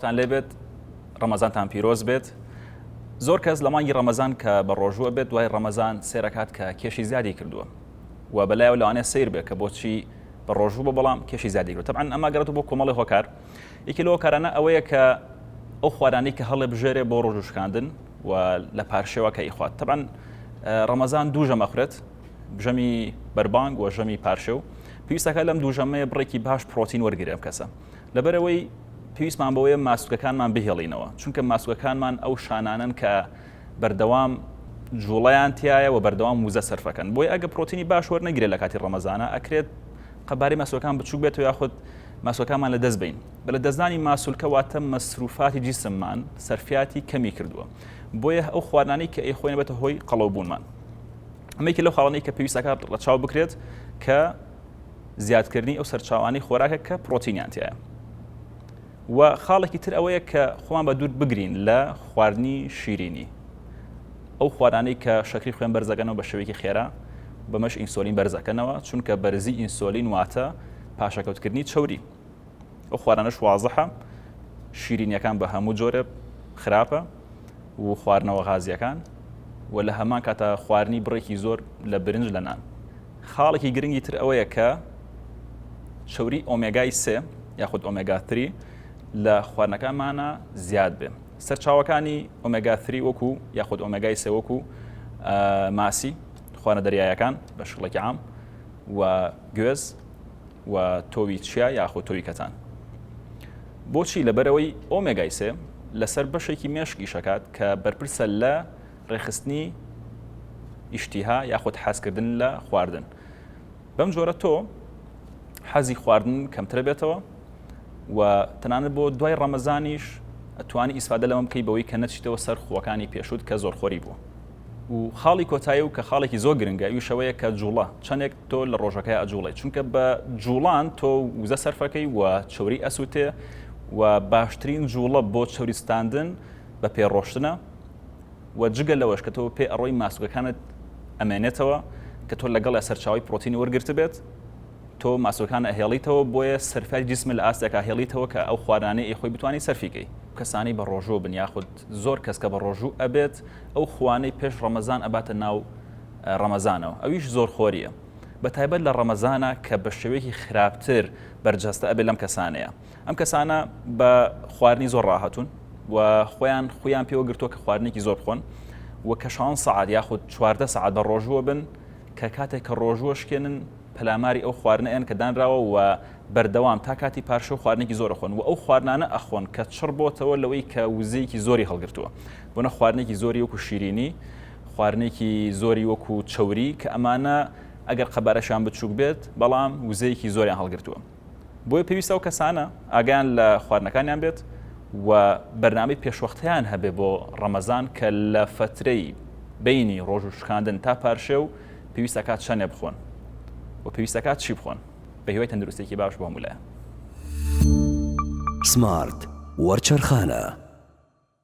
سڵاوتان لێبێت ڕەمەزانتان پیرۆز بێت. زۆر کەس لە مانگی ڕەمەزان کە بە ڕۆژووە بێت دوای ڕەمەزان سێرەکات کە کێشی زیادی کردووە و بەلایەوە لەوانەیە سیر بێت کە بۆچی بە ڕۆژوو بە بەڵام کێشی زیادی کردو. طبعاً ئەمە گەڕێتەوە بۆ کۆمەڵی هۆکار. یەکێ لەو هۆکارانە ئەوەیە کە ئەو خوارانەی کە هەڵێ بژێرێ بۆ ڕۆژ و شکاندن و لە پارشێوە کە ئیخوات. طبعاً ڕەمەزان دوو ژەمە ئەخورێت، ژەمی بەربانگ و ژەمی پارشێو. پێویستەکە لەم دوو ژەمەیە بڕێکی باش پرۆتین وەرگرێ کەسە. لەبەرەوەی پێویستمان بەوەیە ماسوولەکانمان بهێڵینەوە، چونکە ماسوولەکانمان ئەو شانانن کە بەردەوام جوڵەیان تایە و بەردەوام موزە سەرفەکەن. بۆی ئەگە پرۆتینی باش وەرنەگرێت لە کاتی ڕەمەزانە ئەکرێت قەبارەی ماسوولەکان بچووک بێتەوە یاخود ماسوولەکانمان لە دەست بین. بە لە دەستدانی ماسوولکە واتە مەسروفاتی جیسممان سەرفیاتی کەمی کردووە. بۆیە ئەو خواردنانەی کە ئەیخۆین بێتە هۆی قەڵەوبوونمان. ئەمەیەکێ لەو خاڵانەی کە پێویستەکە ڕەچاو بکرێت کە زیادکردنی ئەو سەرچاوانەی خۆراکە کە پرۆتینیان تایە. و خاڵێکی تر ئەوەیە کە خۆمان بە دوور بگرین لە خواردنی شیرینی. ئەو خواردانەی کە شەکری خوێن بەرزەکەنەوە بە شێوەیەکی خێرا بەمەش ئینسۆلین بەرزەکەنەوە، چونکە بەرزی ئینسۆلین واتە پاشەکەوتکردنی چەوری. ئەو خواردانەش وازەحە، شیرینیەکان بە هەموو جۆرە خراپە و خواردنەوە غازیەکان و لە هەمان کاتە خواردنی بڕێکی زۆر لە برنج لە نان. خاڵێکی گرنگی تر ئەوەیە کە چەوری ئۆمێگای 3 یاخود ئۆمێگا 3 لە خواردنەکانمانە زیاد بێ. سەرچاوەکانی ئۆمێگا 3 وەکو یاخود ئۆمێگای 3 وەکو ماسی، خواردنە دەریایەکان بە شکڵێکی عام و گوێز و تۆوی چیا یاخود تۆوی کەتان. بۆچی؟ لەبەرەوەی ئۆمێگای 3 لەسەر بەشێکی مێشکی شەکات کە بەرپرسە لە ڕێخستنی ئیشتیها یاخود حەزکردن لە خواردن. بەم جۆرە تۆ حەزی خواردن کەمترە بێتەوە و تەنانەت بۆ دوای ڕەمەزانیش ئەتوانی ئیسفادە لەمە بکەی بەوەی کە نەچیتەوە سەر خۆەکانی پێشوت کە زۆرخۆری بووە. و خاڵی کۆتایی و کە خاڵێکی زۆر گرنگە ئەویشەوەیە کە جوڵە چەندێک تۆ لە ڕۆژەکەی ئەجوڵێت، چونکە بە جوڵان تۆ وزە سەرفەکەی و چەوری ئەسووتێ و باشترین جوڵە بۆ چەوریستاندن بە پێڕۆشتنە و جگە لەوەش کە تۆ پێ ئەڕۆی ماسوولەکانت ئەمێنێتەوە کە تۆ لەگەڵ سەرچاوی پرۆتینی وەرگرت بێت، تۆ ماسوولەکان ئەهێڵیتەوە بۆیە سەرفای جسم لە ئاستێکا هێڵیتەوە کە ئەو خواردانەی ئەخۆی بتوانانی سەرفیکەی. کەسانی بە ڕۆژوو بن یاخود زۆر کەس کە بە ڕۆژوو ئەبێت ئەو خوانەی پێش ڕەمەزان ئەباتە ناو ڕەمەزانەوە، ئەویش زۆر خۆریە. بە تایبەت لە ڕەمەزانە کە بە شێوەیەکی خراپتر بەرجەستە ئەبێت لەم کەسانەیە. ئەم کەسانە بە خواردنی زۆر ڕاهەتون و خۆیان پێوە گرتووە کە خواردنێکی زۆر بخۆن و کە 6 سەعات یاخود 14 سەعات بە ڕۆژووە بن کە کاتێک کە ڕۆژووە شکێنن پەلاماری ئەو خواردنەیان کە دانراوە و بەردەوام تا کاتی پارشە و خواردنێکی زۆر ئەخۆن و ئەو خواردانە ئەخۆن کە چڕ بۆتەوە لەوەی کە وزەیەکی زۆری هەڵگرتووە. بۆنە خواردنێکی زۆری وەکو شیرینی، خواردنێکی زۆری وەکو چەوری کە ئەمانە ئەگەر قەبارەشان بچووک بێت بەڵام وزەیەکی زۆریان هەڵگرتووە. بۆیە پێویستە ئەو کەسانە ئاگیان لە خواردنەکانیان بێت و بەرنامەی پێشوەختیان هەبێ بۆ ڕەمەزان کە لە فترەی بینی ڕۆژ و شکاندن تا پارشێ و پێویستە کات چەندێ بخۆن و پێویستە کات چی بخۆن بە هیوای تەندروستێکی باش بۆ هەموو لایە. سمارت وەرچەرخانە.